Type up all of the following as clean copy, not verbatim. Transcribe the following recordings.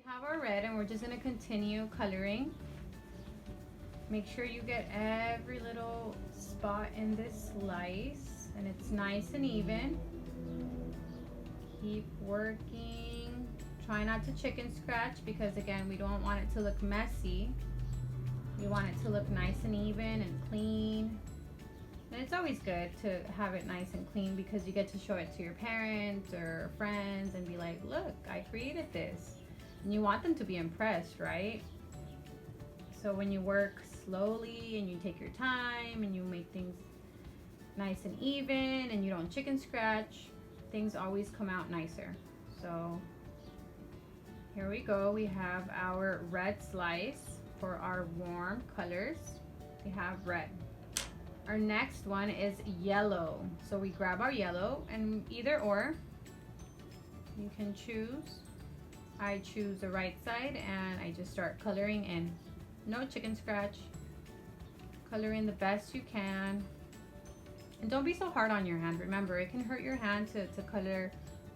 have our red and we're just going to continue coloring. Make sure you get every little spot in this slice and it's nice and even. Keep working. Try not to chicken scratch because again, we don't want it to look messy. We want it to look nice and even and clean. And it's always good to have it nice and clean because you get to show it to your parents or friends and be like, look, I created this. And you want them to be impressed, right? So when you work slowly and you take your time and you make things nice and even and you don't chicken scratch, things always come out nicer. So here we go. We have our red slice for our warm colors. We have red. Our next one is yellow. So we grab our yellow and either or, you can choose. I choose the right side and I just start coloring in. No chicken scratch. Color in the best you can. And don't be so hard on your hand. Remember, it can hurt your hand to color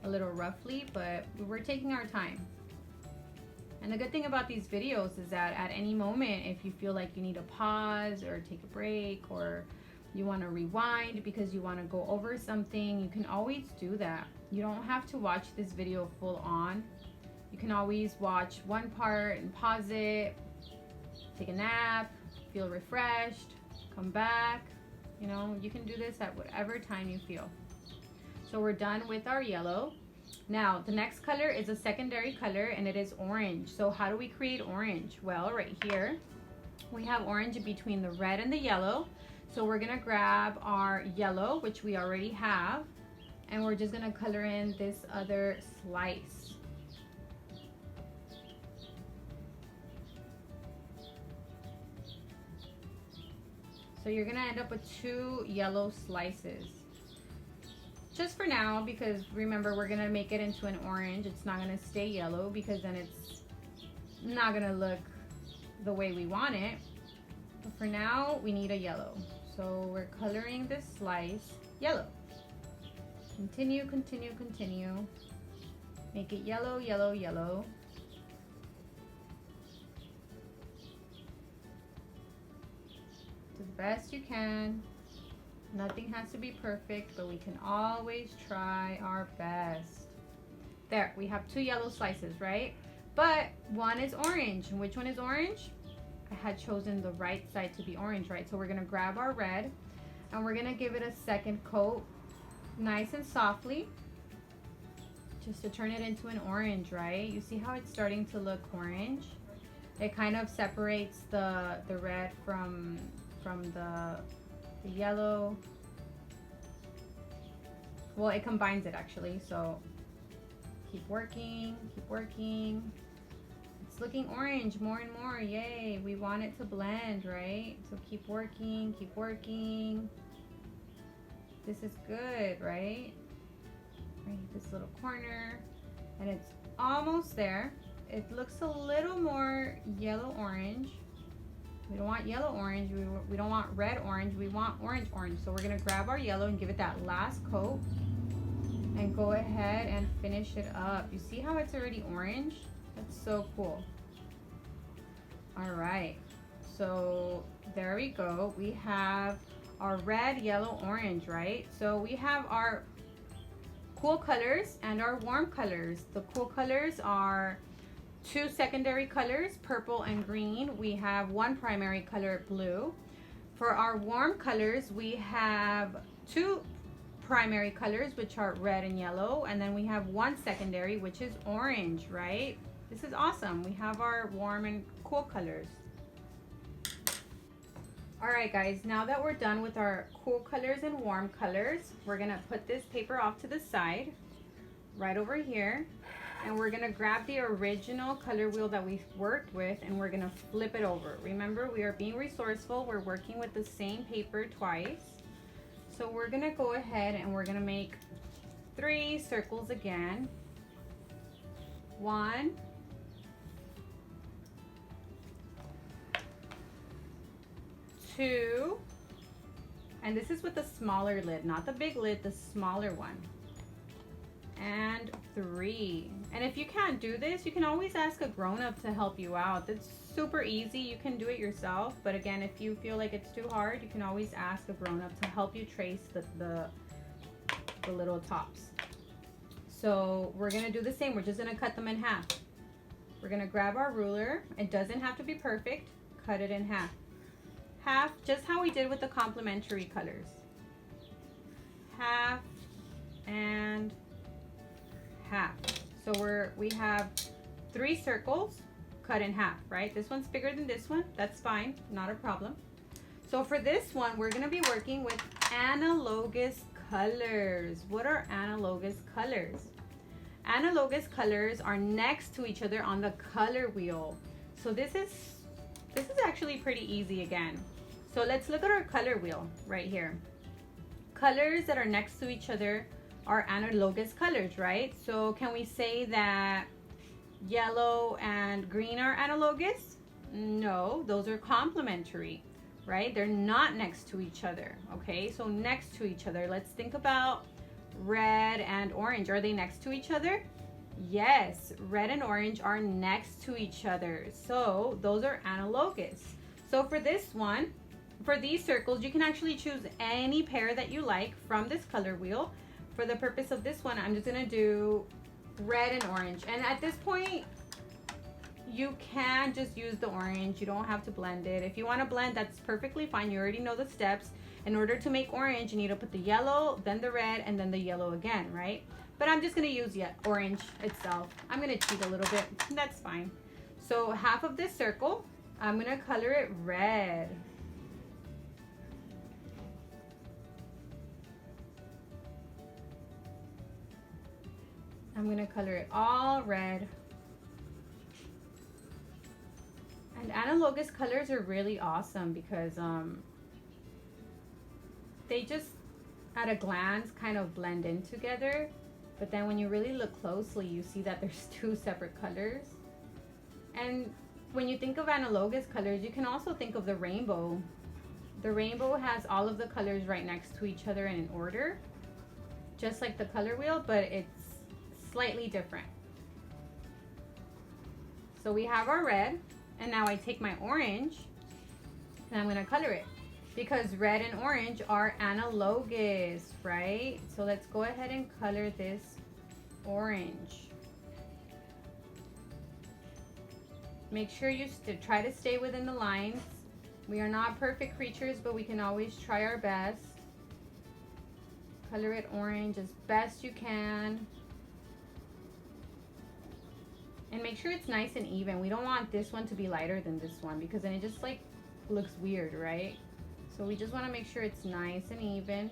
a little roughly, but we're taking our time. And the good thing about these videos is that at any moment, if you feel like you need a pause or take a break or you want to rewind because you want to go over something, you can always do that. You don't have to watch this video full on. You can always watch one part and pause it, take a nap, feel refreshed, come back. You know, you can do this at whatever time you feel. So we're done with our yellow. Now, the next color is a secondary color and it is orange. So how do we create orange? Well, right here, we have orange between the red and the yellow. So we're gonna grab our yellow, which we already have, and we're just gonna color in this other slice. So you're gonna end up with 2 yellow slices. Just for now, because remember, we're gonna make it into an orange. It's not gonna stay yellow because then it's not gonna look the way we want it. But for now, we need a yellow. So we're coloring this slice yellow. Continue, continue, continue. Make it yellow, yellow, yellow. Do the best you can. Nothing has to be perfect, but we can always try our best. There, we have 2 yellow slices, right? But one is orange. And which one is orange? I had chosen the right side to be orange, right? So we're gonna grab our red and we're gonna give it a second coat, nice and softly, just to turn it into an orange, right? You see how it's starting to look orange? It kind of separates the red from the yellow. Well, it combines it actually, so keep working, keep working. It's looking orange more and more, yay. We want it to blend, right? So keep working, keep working. This is good, right? Right, this little corner, and it's almost there. It looks a little more yellow-orange. We don't want yellow-orange, we don't want red-orange, we want orange-orange. So we're gonna grab our yellow and give it that last coat and go ahead and finish it up. You see how it's already orange? That's so cool. All right, so there we go. We have our red, yellow, orange, right? So we have our cool colors and our warm colors. The cool colors are 2 secondary colors, purple and green. We have 1 primary color, blue. For our warm colors, we have 2 primary colors, which are red and yellow, and then we have 1 secondary, which is orange, right? This is awesome. We have our warm and cool colors. All right, guys, now that we're done with our cool colors and warm colors, we're gonna put this paper off to the side, right over here. And we're gonna grab the original color wheel that we've worked with and we're gonna flip it over. Remember, we are being resourceful. We're working with the same paper twice. So we're gonna go ahead and we're gonna make 3 circles again. 1, 2, and this is with the smaller lid, not the big lid, the smaller one. and 3. And if you can't do this, you can always ask a grown-up to help you out. It's super easy. You can do it yourself. But again, if you feel like it's too hard, you can always ask a grown-up to help you trace the little tops. So we're gonna do the same. We're just gonna cut them in half. We're gonna grab our ruler. It doesn't have to be perfect. Cut it in half. Half, just how we did with the complementary colors. Half and half. So we have 3 circles cut in half, right? This one's bigger than this one. That's fine, not a problem. So for this one, we're gonna be working with analogous colors. What are analogous colors? Analogous colors are next to each other on the color wheel. So this is actually pretty easy again. So let's look at our color wheel right here. Colors that are next to each other are analogous colors, right? So can we say that yellow and green are analogous? No, those are complementary, right? They're not next to each other, okay? So next to each other, let's think about red and orange. Are they next to each other? Yes, red and orange are next to each other. So those are analogous. So for this one, for these circles, you can actually choose any pair that you like from this color wheel. For the purpose of this one, I'm just gonna do red and orange. And at this point, you can just use the orange. You don't have to blend it. If you wanna blend, that's perfectly fine. You already know the steps. In order to make orange, you need to put the yellow, then the red, and then the yellow again, right? But I'm just gonna use orange itself. I'm gonna cheat a little bit, that's fine. So half of this circle, I'm gonna color it red. I'm gonna color it all red. And analogous colors are really awesome because they just at a glance kind of blend in together. But then when you really look closely, you see that there's 2 separate colors. And when you think of analogous colors, you can also think of the rainbow. The rainbow has all of the colors right next to each other in order, just like the color wheel, but it's slightly different. So we have our red, and now I take my orange and I'm gonna color it because red and orange are analogous, right? So let's go ahead and color this orange. Make sure you try to stay within the lines. We are not perfect creatures, but we can always try our best. Color it orange as best you can. And make sure it's nice and even. We don't want this one to be lighter than this one because then it just like looks weird, right? So we just want to make sure it's nice and even.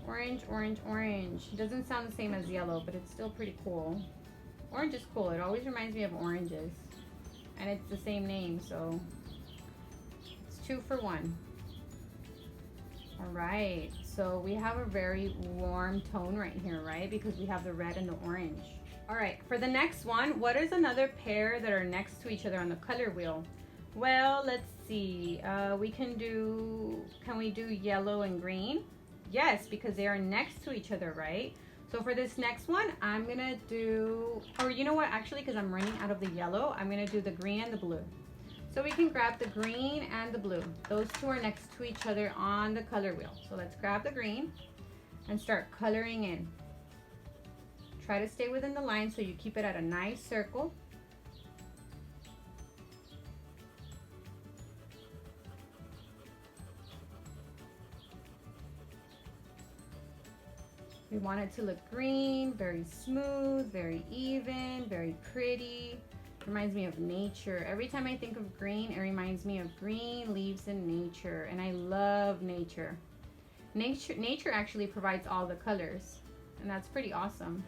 Orange, orange, orange. It doesn't sound the same as yellow, but it's still pretty cool. Orange is cool. It always reminds me of oranges. And it's the same name, so it's 2 for 1. All right, so we have a very warm tone right here, right? Because we have the red and the orange. All right, for the next one, what is another pair that are next to each other on the color wheel? Well, let's see. Can we do yellow and green? Yes, because they are next to each other, right? So for this next one, I'm gonna do, or you know what, actually, because I'm running out of the yellow, I'm gonna do the green and the blue. So we can grab the green and the blue. Those 2 are next to each other on the color wheel. So let's grab the green and start coloring in. Try to stay within the line so you keep it at a nice circle. We want it to look green, very smooth, very even, very pretty. Reminds me of nature. Every time I think of green, it reminds me of green leaves in nature, and I love nature. Nature actually provides all the colors, and that's pretty awesome.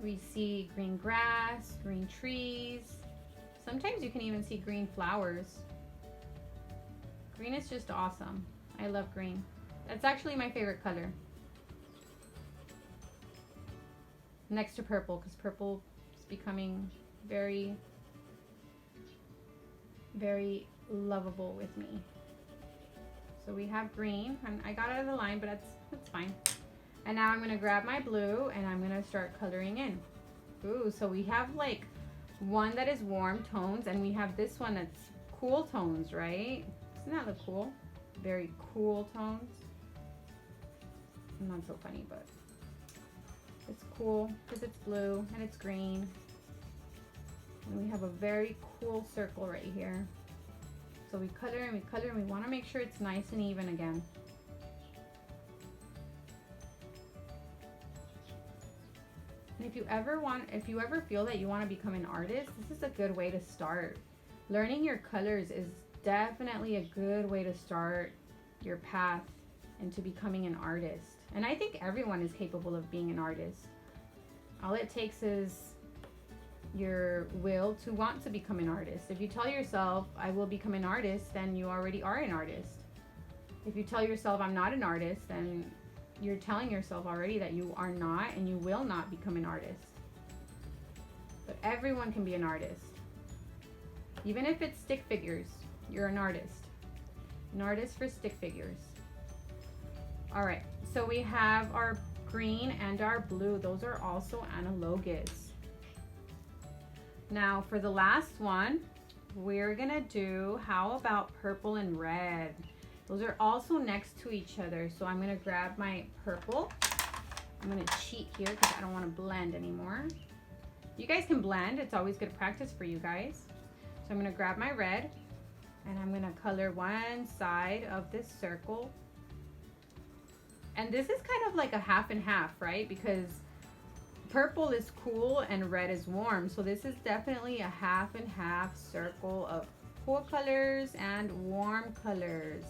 We see green grass, green trees. Sometimes you can even see green flowers. Green is just awesome. I love green. That's actually my favorite color. Next to purple, because purple is becoming very, very lovable with me. So we have green, and I got out of the line, but that's fine. And now I'm going to grab my blue and I'm going to start coloring in. Ooh, so we have like one that is warm tones and we have this one that's cool tones, right? Doesn't that look cool? Very cool tones. Not so funny, but it's cool because it's blue and it's green. And we have a very cool circle right here. So we color and we color and we want to make sure it's nice and even again. And if you ever feel that you want to become an artist, this is a good way to start. Learning your colors is definitely a good way to start your path into becoming an artist. And I think everyone is capable of being an artist. All it takes is your will to want to become an artist. If you tell yourself, I will become an artist, then you already are an artist. If you tell yourself, I'm not an artist, then you're telling yourself already that you are not and you will not become an artist. But everyone can be an artist. Even if it's stick figures, you're an artist. An artist for stick figures. All right, so we have our green and our blue. Those are also analogous. Now for the last one, we're gonna do, how about purple and red? Those are also next to each other. So I'm gonna grab my purple. I'm gonna cheat here because I don't wanna blend anymore. You guys can blend, it's always good practice for you guys. So I'm gonna grab my red and I'm gonna color one side of this circle. And this is kind of like a half and half, right? Because purple is cool and red is warm. So this is definitely a half and half circle of cool colors and warm colors.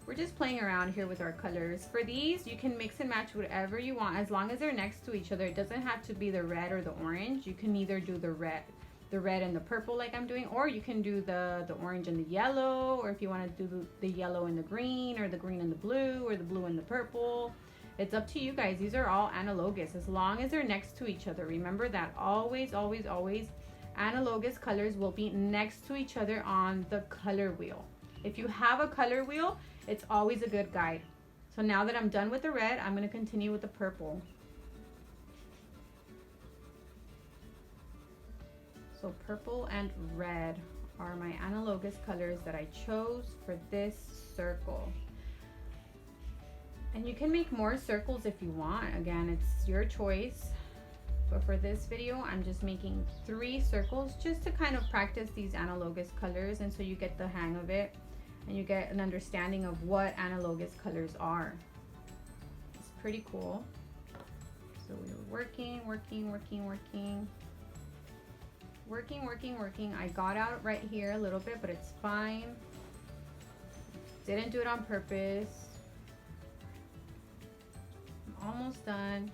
We're just playing around here with our colors. For these, you can mix and match whatever you want as long as they're next to each other. It doesn't have to be the red or the orange. You can either do the red and the purple like I'm doing, or you can do the orange and the yellow, or if you want to do the yellow and the green, or the green and the blue, or the blue and the purple. It's up to you guys. These are all analogous as long as they're next to each other. Remember that always, always, always analogous colors will be next to each other on the color wheel. If you have a color wheel, it's always a good guide. So now that I'm done with the red, I'm going to continue with the purple. So purple and red are my analogous colors that I chose for this circle. And you can make more circles if you want. Again, it's your choice. But for this video, I'm just making 3 circles just to kind of practice these analogous colors, and so you get the hang of it and you get an understanding of what analogous colors are. It's pretty cool. So we were working. I got out right here a little bit, but it's fine. Didn't do it on purpose. I'm almost done.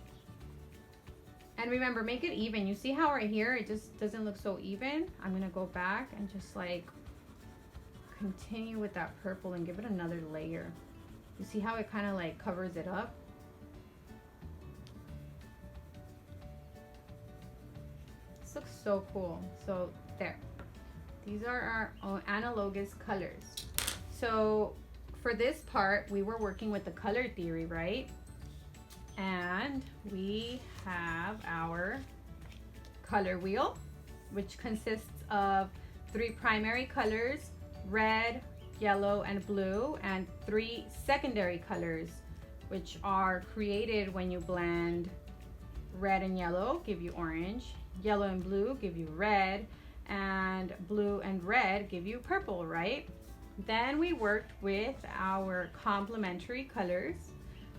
And remember, make it even. You see how right here it just doesn't look so even? I'm gonna go back and just like continue with that purple and give it another layer. You see how it kind of like covers it up? This looks so cool. So there. These are our analogous colors. So for this part, we were working with the color theory, right? And we have our color wheel, which consists of 3 primary colors, red, yellow, and blue, and 3 secondary colors, which are created when you blend red and yellow, give you orange, yellow and blue give you red, and blue and red give you purple, right? Then we worked with our complementary colors.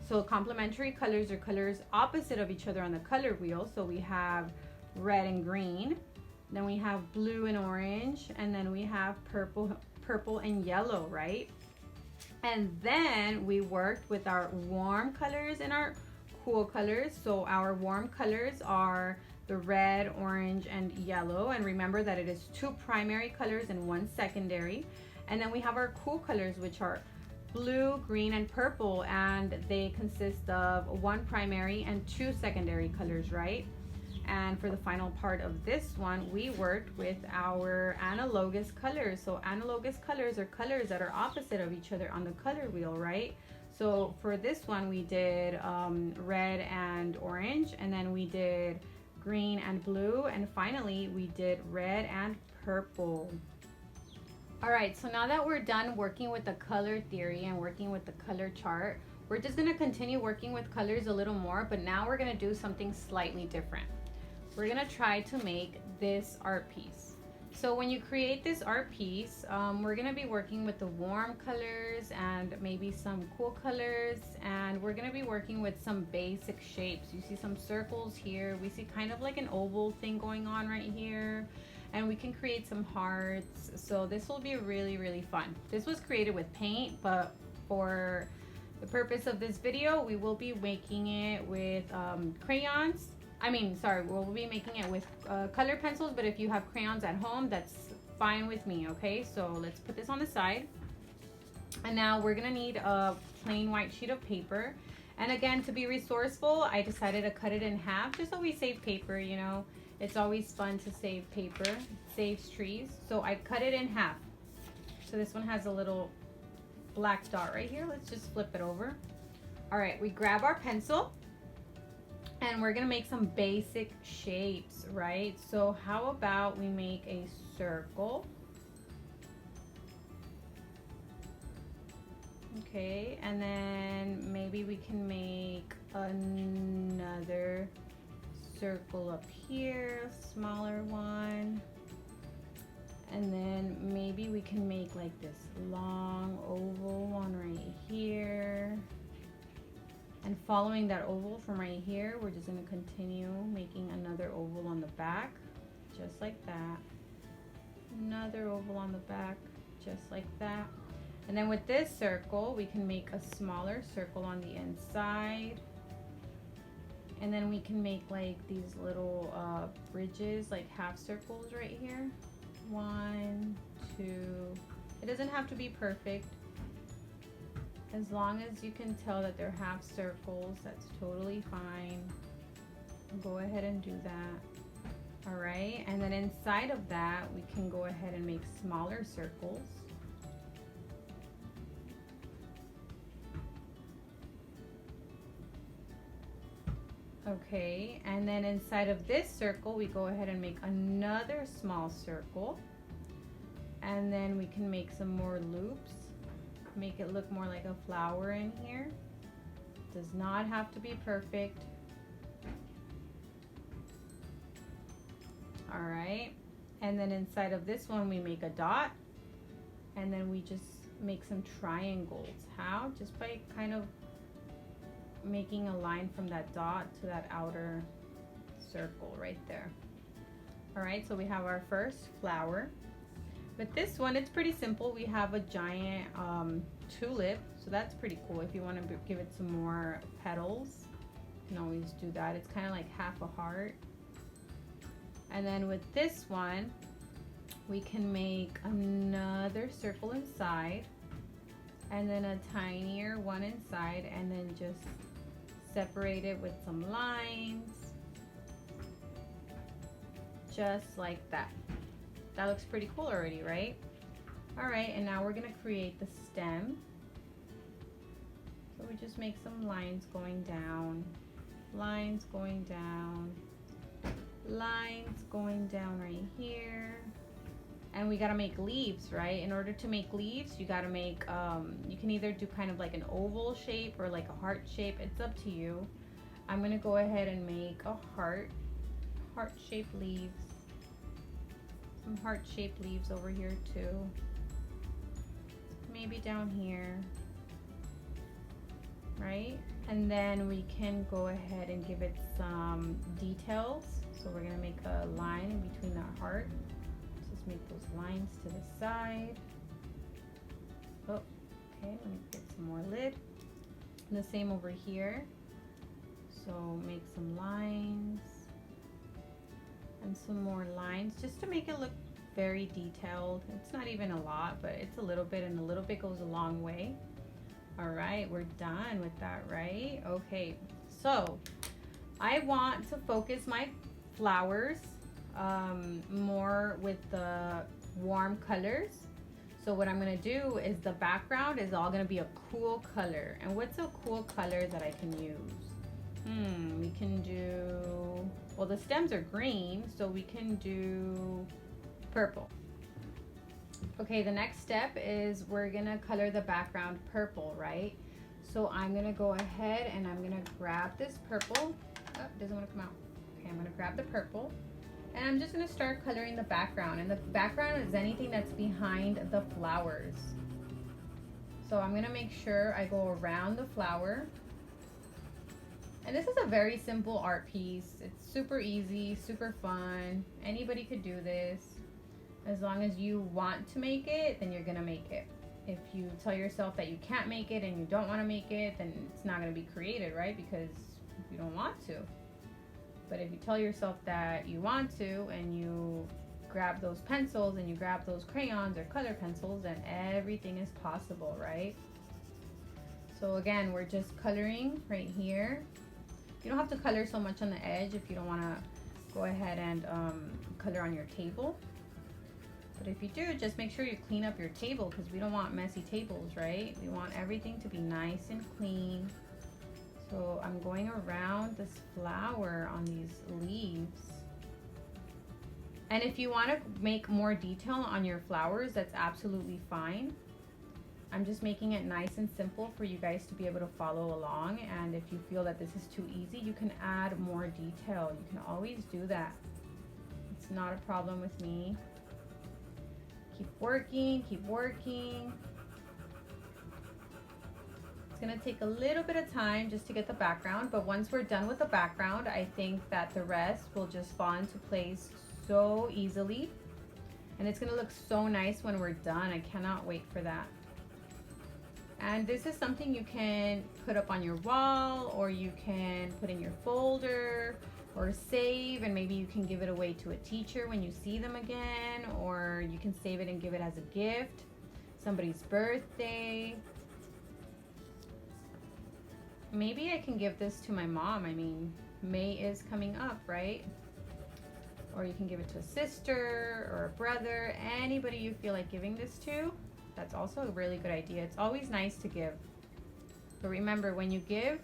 So complementary colors are colors opposite of each other on the color wheel. So we have red and green, then we have blue and orange, and then we have purple and yellow, right? And then we worked with our warm colors and our cool colors. So our warm colors are the red, orange, and yellow. And remember that it is 2 primary colors and 1 secondary. And then we have our cool colors, which are blue, green, and purple, and they consist of 1 primary and 2 secondary colors, right? And for the final part of this one, we worked with our analogous colors. So analogous colors are colors that are opposite of each other on the color wheel, right? So for this one, we did red and orange, and then we did green and blue, and finally we did red and purple. All right, so now that we're done working with the color theory and working with the color chart, we're just gonna continue working with colors a little more, but now we're gonna do something slightly different. We're gonna try to make this art piece. So when you create this art piece, we're gonna be working with the warm colors and maybe some cool colors, and we're gonna be working with some basic shapes. You see some circles here, we see kind of like an oval thing going on right here, and we can create some hearts. So this will be really, really fun. This was created with paint, but for the purpose of this video, we will be making it with crayons. We'll be making it with color pencils, but if you have crayons at home, that's fine with me, okay? So let's put this on the side. And now we're gonna need a plain white sheet of paper. And again, to be resourceful, I decided to cut it in half just so we save paper, you know. It's always fun to save paper, it saves trees. So I cut it in half. So this one has a little black dot right here. Let's just flip it over. All right, we grab our pencil and we're gonna make some basic shapes, right? So how about we make a circle? Okay, and then maybe we can make another circle up here, smaller one. And then maybe we can make like this long oval one right here. And following that oval from right here, we're just gonna continue making another oval on the back, just like that. Another oval on the back, just like that. And then with this circle, we can make a smaller circle on the inside. And then we can make like these little bridges, like half circles right here. 1, 2. It doesn't have to be perfect. As long as you can tell that they're half circles, that's totally fine. Go ahead and do that. All right, and then inside of that, we can go ahead and make smaller circles. Okay, and then inside of this circle, we go ahead and make another small circle. And then we can make some more loops. Make it look more like a flower in here. Does not have to be perfect. All right, and then inside of this one, we make a dot. And then we just make some triangles. How? Just by kind of making a line from that dot to that outer circle right there. All right, so we have our first flower. With this one, it's pretty simple. We have a giant tulip, so that's pretty cool. If you want to give it some more petals, you can always do that. It's kind of like half a heart. And then with this one, we can make another circle inside, and then a tinier one inside, and then just separate it with some lines, just like that. That looks pretty cool already, right? All right, and now we're gonna create the stem. So we just make some lines going down, lines going down, lines going down right here. And we gotta make leaves, right? In order to make leaves, you gotta make, you can either do kind of like an oval shape or like a heart shape. It's up to you. I'm gonna go ahead and make a heart-shaped leaves. Some heart-shaped leaves over here too. Maybe down here, right? And then we can go ahead and give it some details. So we're gonna make a line in between that heart. Just make those lines to the side. Oh, okay, let me get some more lid. And the same over here. So make some lines and some more lines just to make it look very detailed. It's not even a lot, but it's a little bit, and a little bit goes a long way. All right, we're done with that, right? Okay, so I want to focus my flowers more with the warm colors. So what I'm gonna do is the background is all gonna be a cool color. And what's a cool color that I can use? We can do, well, the stems are green, so we can do purple. Okay, the next step is we're gonna color the background purple, right? So I'm gonna go ahead and I'm gonna grab this purple. Oh, it doesn't wanna come out. Okay, I'm gonna grab the purple and I'm just gonna start coloring the background. And the background is anything that's behind the flowers. So I'm gonna make sure I go around the flower. And this is a very simple art piece. It's super easy, super fun. Anybody could do this. As long as you want to make it, then you're gonna make it. If you tell yourself that you can't make it and you don't wanna make it, then it's not gonna be created, right? Because you don't want to. But if you tell yourself that you want to and you grab those pencils and you grab those crayons or color pencils, then everything is possible, right? So again, we're just coloring right here. You don't have to color so much on the edge if you don't want to go ahead and color on your table. But if you do, just make sure you clean up your table because we don't want messy tables, right? We want everything to be nice and clean. So I'm going around this flower on these leaves. And if you want to make more detail on your flowers, that's absolutely fine. I'm just making it nice and simple for you guys to be able to follow along. And if you feel that this is too easy, you can add more detail. You can always do that. It's not a problem with me. Keep working, keep working. It's gonna take a little bit of time just to get the background, but once we're done with the background, I think that the rest will just fall into place so easily. And it's gonna look so nice when we're done. I cannot wait for that. And this is something you can put up on your wall, or you can put in your folder, or save, and maybe you can give it away to a teacher when you see them again, or you can save it and give it as a gift, somebody's birthday. Maybe I can give this to my mom. I mean, May is coming up, right? Or you can give it to a sister or a brother, anybody you feel like giving this to. That's also a really good idea. It's always nice to give. But remember, when you give,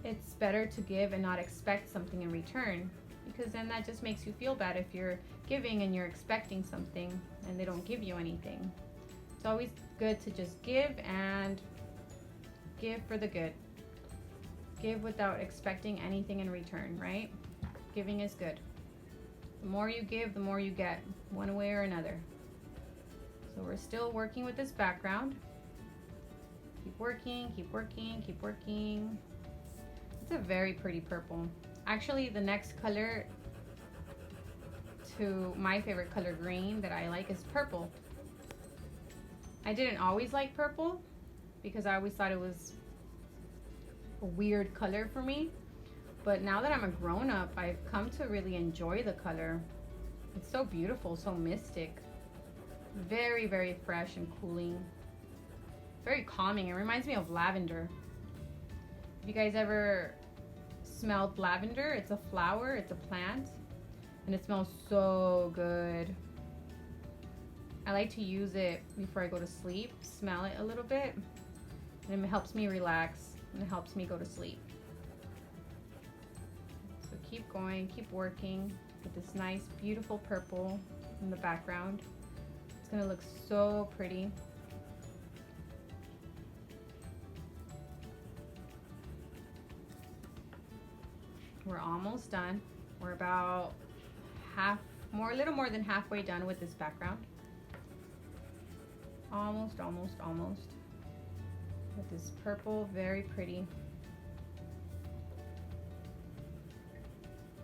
it's better to give and not expect something in return, because then that just makes you feel bad if you're giving and you're expecting something and they don't give you anything. It's always good to just give and give for the good. Give without expecting anything in return, right? Giving is good. The more you give, the more you get, one way or another. So we're still working with this background. Keep working, keep working, keep working. It's a very pretty purple. Actually, the next color to my favorite color, green, that I like is purple. I didn't always like purple because I always thought it was a weird color for me. But now that I'm a grown-up, I've come to really enjoy the color. It's so beautiful, so mystic. Very, very fresh and cooling. Very calming. It reminds me of lavender. If you guys ever smelled lavender, it's a flower, it's a plant, and it smells so good. I like to use it before I go to sleep, smell it a little bit, and it helps me relax, and it helps me go to sleep. So keep going, keep working with this nice, beautiful purple in the background. It's gonna look so pretty. We're almost done. We're about a little more than halfway done with this background. Almost, almost, almost. With this purple, very pretty.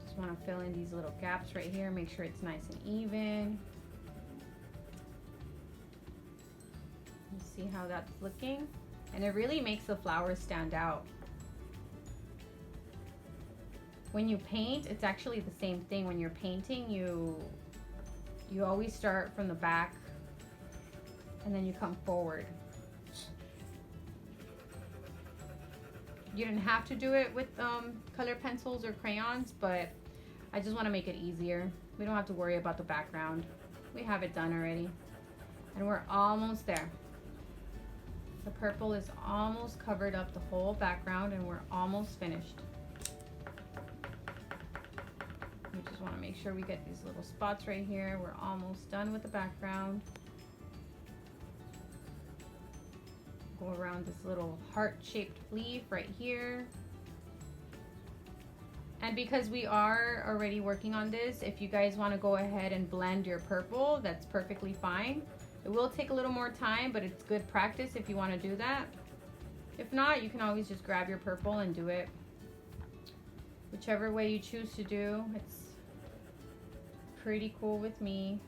Just want to fill in these little gaps right here, make sure it's nice and even. You see how that's looking? And it really makes the flowers stand out. When you paint, it's actually the same thing. When you're painting, you always start from the back and then you come forward. You didn't have to do it with color pencils or crayons, but I just want to make it easier. We don't have to worry about the background. we have it done already. And we're almost there. The purple is almost covered up the whole background and we're almost finished. We just want to make sure we get these little spots right here. We're almost done with the background. Go around this little heart-shaped leaf right here. And because we are already working on this, if you guys want to go ahead and blend your purple, that's perfectly fine. It will take a little more time, but it's good practice if you want to do that. If not, you can always just grab your purple and do it. Whichever way you choose to do, it's pretty cool with me.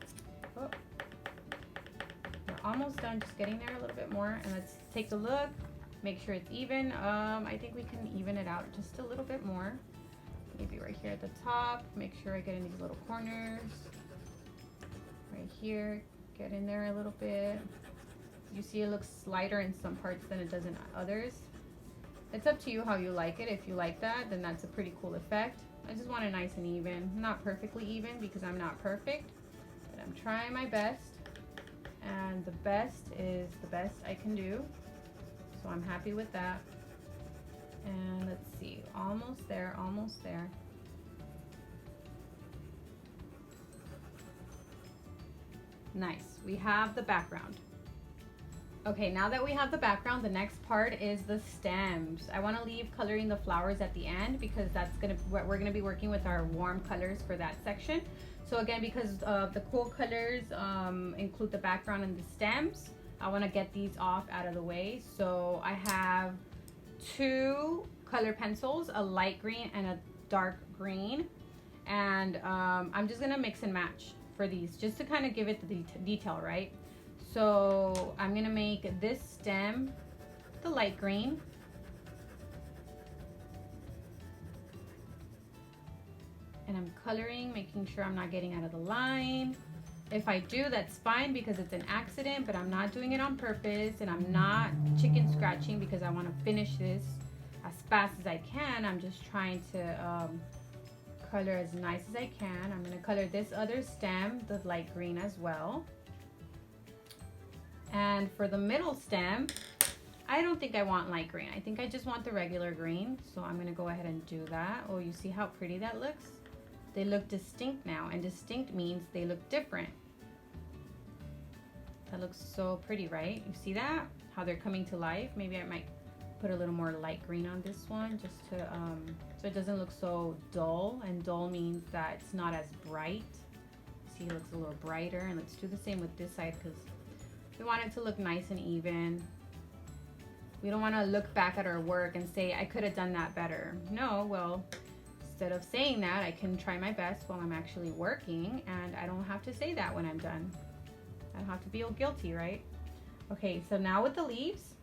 Oh. We're almost done, just getting there a little bit more. And let's take a look, make sure it's even. I think we can even it out just a little bit more. Maybe right here at the top, make sure I get in these little corners. Right here, get in there a little bit. You see it looks lighter in some parts than it does in others. It's up to you how you like it. If you like that, then that's a pretty cool effect. I just want it nice and even. Not perfectly even because I'm not perfect, but I'm trying my best. And the best is the best I can do. So I'm happy with that. And let's see, almost there, almost there. Nice, we have the background. Okay, now that we have the background, the next part is the stems. I want to leave coloring the flowers at the end because that's we're gonna be working with our warm colors for that section. So again, because the cool colors include the background and the stems, I want to get these off out of the way. So I have 2 color pencils, a light green and a dark green, and I'm just gonna mix and match for these just to kind of give it the detail, right? So I'm gonna make this stem the light green, and I'm coloring, making sure I'm not getting out of the line. If I do, that's fine because it's an accident, but I'm not doing it on purpose, and I'm not chicken scratching because I want to finish this as fast as I can. I'm just trying to color as nice as I can. I'm going to color this other stem the light green as well. And for the middle stem, I don't think I want light green. I think I just want the regular green. So I'm going to go ahead and do that. Oh, you see how pretty that looks? They look distinct now, and distinct means they look different. That looks so pretty, right? You see that? How they're coming to life? Maybe I might put a little more light green on this one just to, so it doesn't look so dull. And dull means that it's not as bright. See, it looks a little brighter. And let's do the same with this side because we want it to look nice and even. We don't want to look back at our work and say, I could have done that better. No, well, instead of saying that, I can try my best while I'm actually working, and I don't have to say that when I'm done. I don't have to feel guilty, right? Okay, so now with the leaves,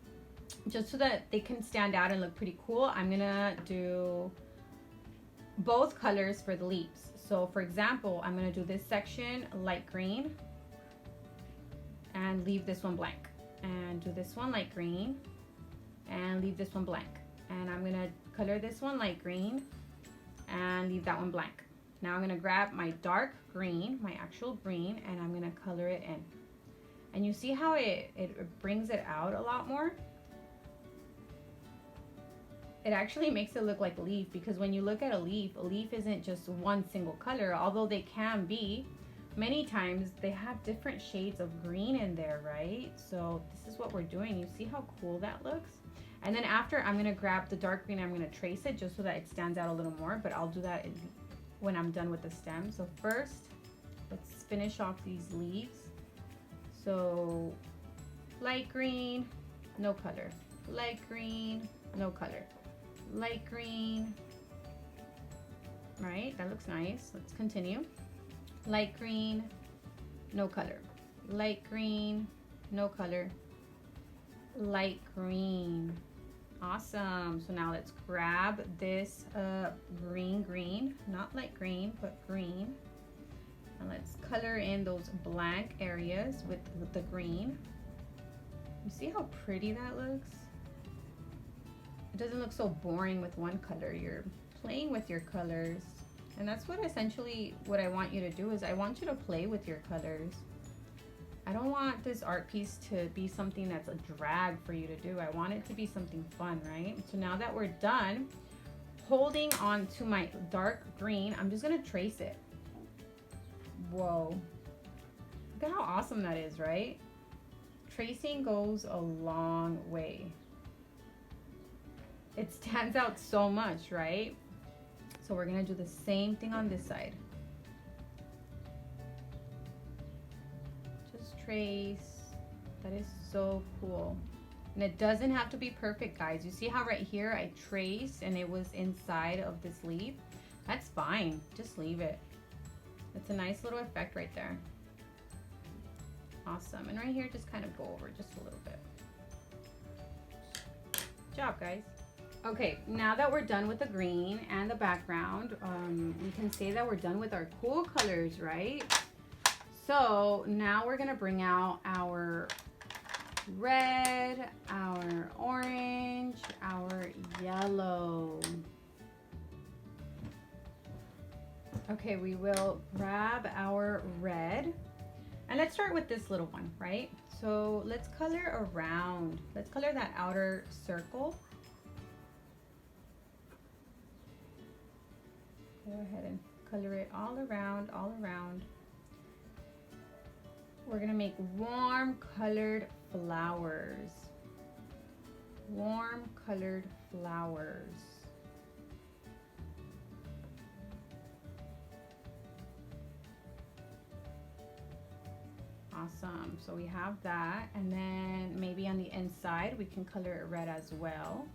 just so that they can stand out and look pretty cool, I'm gonna do both colors for the leaves. So for example, I'm gonna do this section light green and leave this one blank, and do this one light green and leave this one blank. And I'm gonna color this one light green and leave that one blank. Now I'm gonna grab my dark green, my actual green, and I'm gonna color it in. And you see how it brings it out a lot more? It actually makes it look like a leaf, because when you look at a leaf isn't just one single color, although they can be. Many times they have different shades of green in there, right? So this is what we're doing. You see how cool that looks? And then after, I'm gonna grab the dark green, I'm gonna trace it just so that it stands out a little more, but I'll do that when I'm done with the stem. So first, let's finish off these leaves. So light green, no color. Light green, no color. Light green. All right, that looks nice. Let's continue. Light green, no color. Light green, no color. Light green. Awesome. So now let's grab this green, not light green, but green. And let's color in those blank areas with the green. You see how pretty that looks? It doesn't look so boring with one color. You're playing with your colors. And that's what essentially what I want you to do is I want you to play with your colors. I don't want this art piece to be something that's a drag for you to do. I want it to be something fun, right? So now that we're done, holding on to my dark green, I'm just gonna trace it. Whoa. Look at how awesome that is, right? Tracing goes a long way. It stands out so much, right? So we're gonna do the same thing on this side. Just trace. That is so cool. And it doesn't have to be perfect, guys. You see how right here I traced and it was inside of this leaf? That's fine. Just leave it. It's a nice little effect right there. Awesome. And right here, just kind of go over just a little bit. Good job, guys. Okay, now that we're done with the green and the background, we can say that we're done with our cool colors, right? So now we're gonna bring out our red, our orange, our yellow. Okay, we will grab our red. And let's start with this little one, right? So let's color around. Let's color that outer circle. Go ahead and color it all around, all around. We're gonna make warm colored flowers. Warm colored flowers. Awesome. So we have that, and then maybe on the inside we can color it red as well.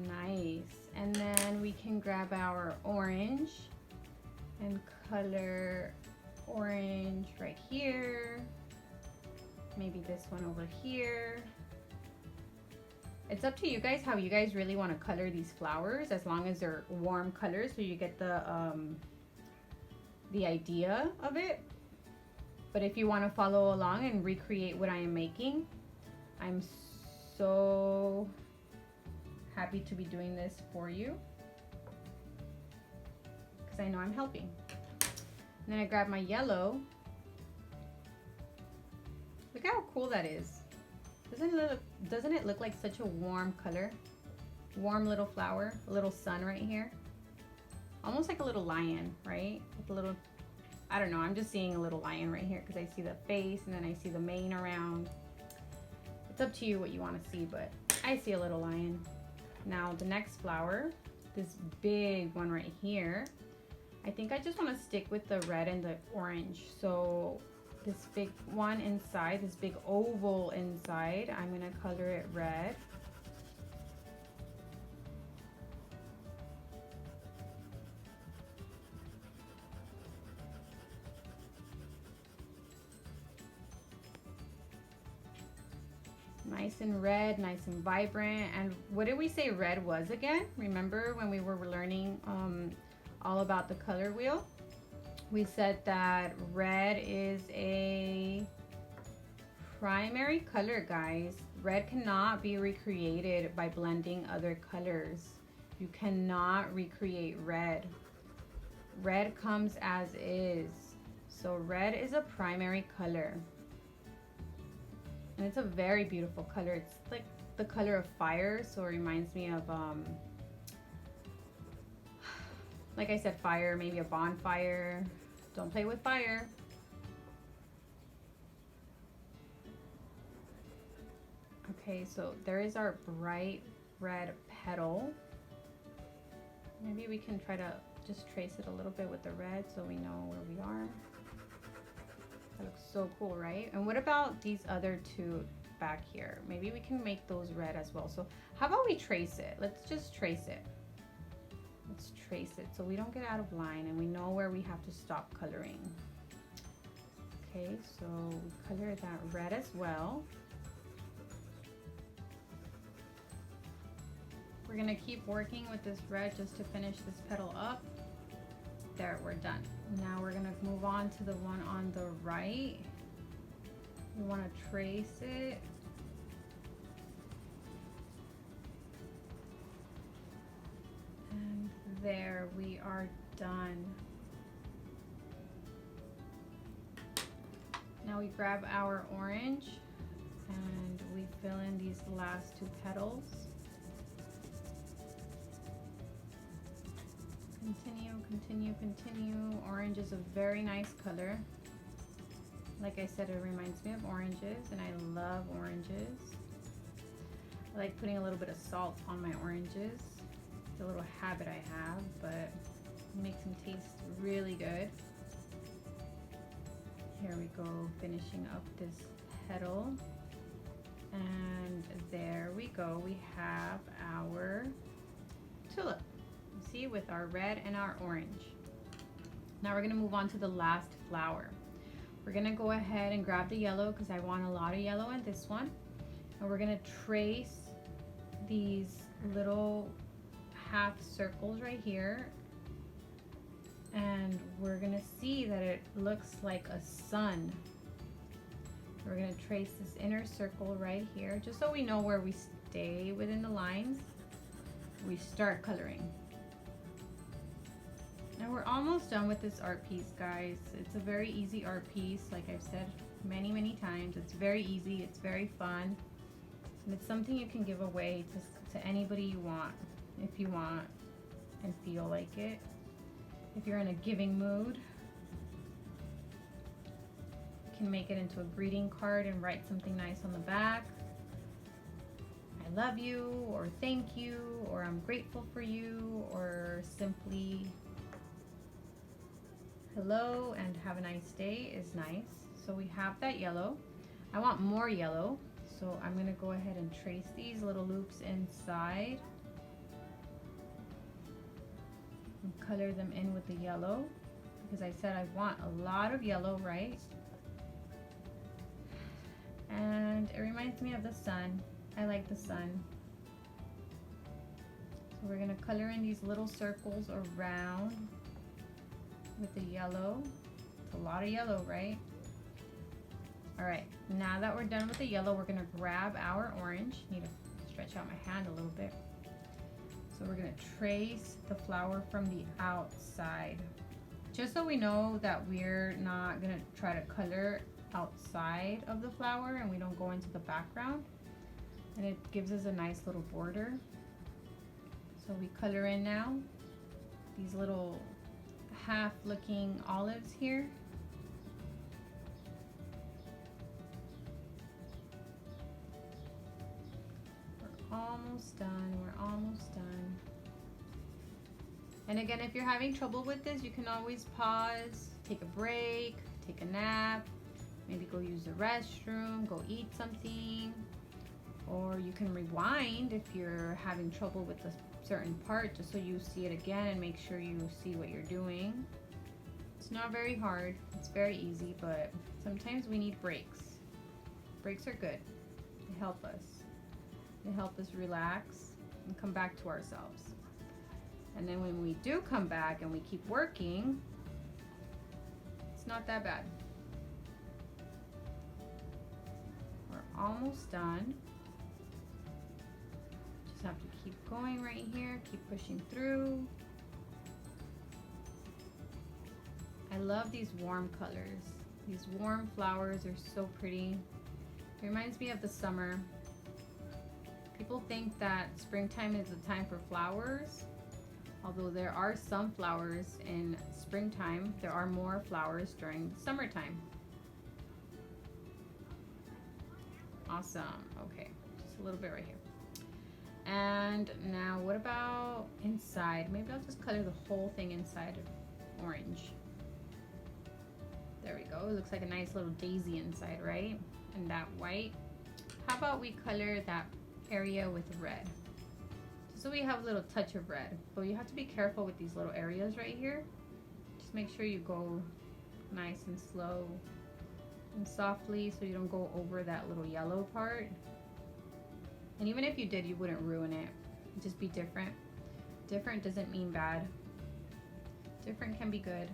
Nice. And then we can grab our orange and color orange right here. Maybe this one over here. It's up to you guys how you guys really want to color these flowers, as long as they're warm colors so you get the idea of it. But if you want to follow along and recreate what I am making, I'm so happy to be doing this for you because I know I'm helping. And then I grab my yellow. Look how cool that is. Doesn't it look like such a warm color? Warm little flower, a little sun right here. Almost like a little lion, right? Like a little, I don't know, I'm just seeing a little lion right here because I see the face and then I see the mane around. It's up to you what you want to see, but I see a little lion. Now the next flower, this big one right here, I think I just want to stick with the red and the orange. So this big one inside, this big oval inside, I'm going to color it red. Nice and red, nice and vibrant. And what did we say red was again? Remember when we were learning all about the color wheel? We said that red is a primary color, guys. Red cannot be recreated by blending other colors. You cannot recreate red. Red comes as is. So red is a primary color. And it's a very beautiful color. It's like the color of fire, so it reminds me of like I said, fire, maybe a bonfire. Don't play with fire. Okay, so there is our bright red petal. Maybe we can try to just trace it a little bit with the red so we know where we are. That looks so cool, right? And what about these other two back here? Maybe we can make those red as well. So how about we trace it? Let's just trace it. Let's trace it so we don't get out of line and we know where we have to stop coloring. Okay, so we color that red as well. We're gonna keep working with this red just to finish this petal up. There, we're done. Now we're gonna move on to the one on the right. We wanna trace it. And there, we are done. Now we grab our orange and we fill in these last two petals. Continue, continue, continue. Orange is a very nice color. Like I said, it reminds me of oranges, and I love oranges. I like putting a little bit of salt on my oranges. It's a little habit I have, but it makes them taste really good. Here we go, finishing up this petal. And there we go, we have our tulip. See, with our red and our orange. Now we're gonna move on to the last flower. We're gonna go ahead and grab the yellow because I want a lot of yellow in this one. And we're gonna trace these little half circles right here. And we're gonna see that it looks like a sun. We're gonna trace this inner circle right here, just so we know where we stay within the lines. We start coloring. And we're almost done with this art piece, guys. It's a very easy art piece, like I've said many times. It's very easy, it's very fun, and it's something you can give away to anybody you want, if you want and feel like it. If you're in a giving mood, you can make it into a greeting card and write something nice on the back. I love you, or thank you, or I'm grateful for you, or simply hello and have a nice day is nice. So we have that yellow. I want more yellow, so I'm gonna go ahead and trace these little loops inside and color them in with the yellow, because I said I want a lot of yellow, right? And it reminds me of the sun. I like the sun. So we're gonna color in these little circles around with the yellow. It's a lot of yellow, right? All right, now that we're done with the yellow, we're gonna grab our orange. Need to stretch out my hand a little bit. So we're gonna trace the flower from the outside, just so we know that we're not gonna try to color outside of the flower and we don't go into the background. And it gives us a nice little border. So we color in now these little half looking olives here. We're almost done, we're almost done. And again, if you're having trouble with this, you can always pause, take a break, take a nap, maybe go use the restroom, go eat something, or you can rewind if you're having trouble with a certain part, just so you see it again and make sure you see what you're doing. It's not very hard, it's very easy, but sometimes we need breaks. Breaks are good. They help us. They help us relax and come back to ourselves. And then when we do come back and we keep working, it's not that bad. We're almost done. Just have to keep going right here, keep pushing through. I love these warm colors. These warm flowers are so pretty. It reminds me of the summer. People think that springtime is the time for flowers. Although there are some flowers in springtime, there are more flowers during the summertime. Awesome. Okay, just a little bit right here. And now what about inside? Maybe I'll just color the whole thing inside of orange. There we go. It looks like a nice little daisy inside, right? And that white. How about we color that area with red? So we have a little touch of red, but you have to be careful with these little areas right here. Just make sure you go nice and slow and softly so you don't go over that little yellow part. And even if you did, you wouldn't ruin it. Just be different. Different doesn't mean bad. Different can be good.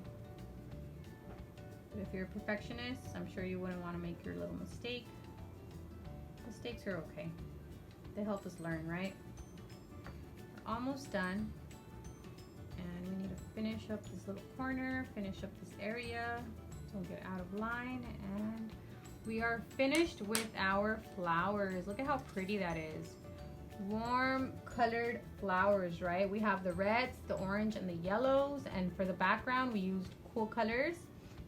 But if you're a perfectionist, I'm sure you wouldn't want to make your little mistake. Mistakes are okay. They help us learn, right? We're almost done. And we need to finish up this little corner, finish up this area. Don't get out of line. And We are finished with our flowers. Look at how pretty that is. Warm colored flowers, right? We have the reds, the orange, and the yellows. And for the background, we used cool colors,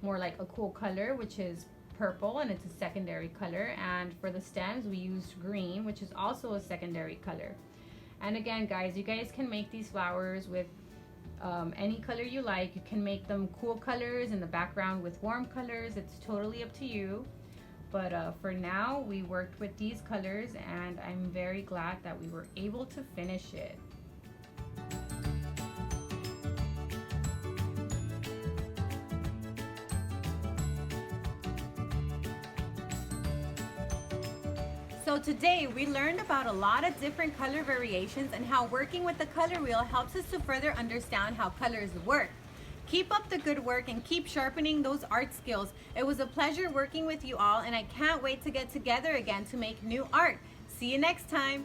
more like a cool color, which is purple, and it's a secondary color. And for the stems, we used green, which is also a secondary color. And again, guys, you guys can make these flowers with any color you like. You can make them cool colors in the background with warm colors. It's totally up to you. But for now, we worked with these colors, and I'm very glad that we were able to finish it. So today we learned about a lot of different color variations and how working with the color wheel helps us to further understand how colors work. Keep up the good work and keep sharpening those art skills. It was a pleasure working with you all, and I can't wait to get together again to make new art. See you next time.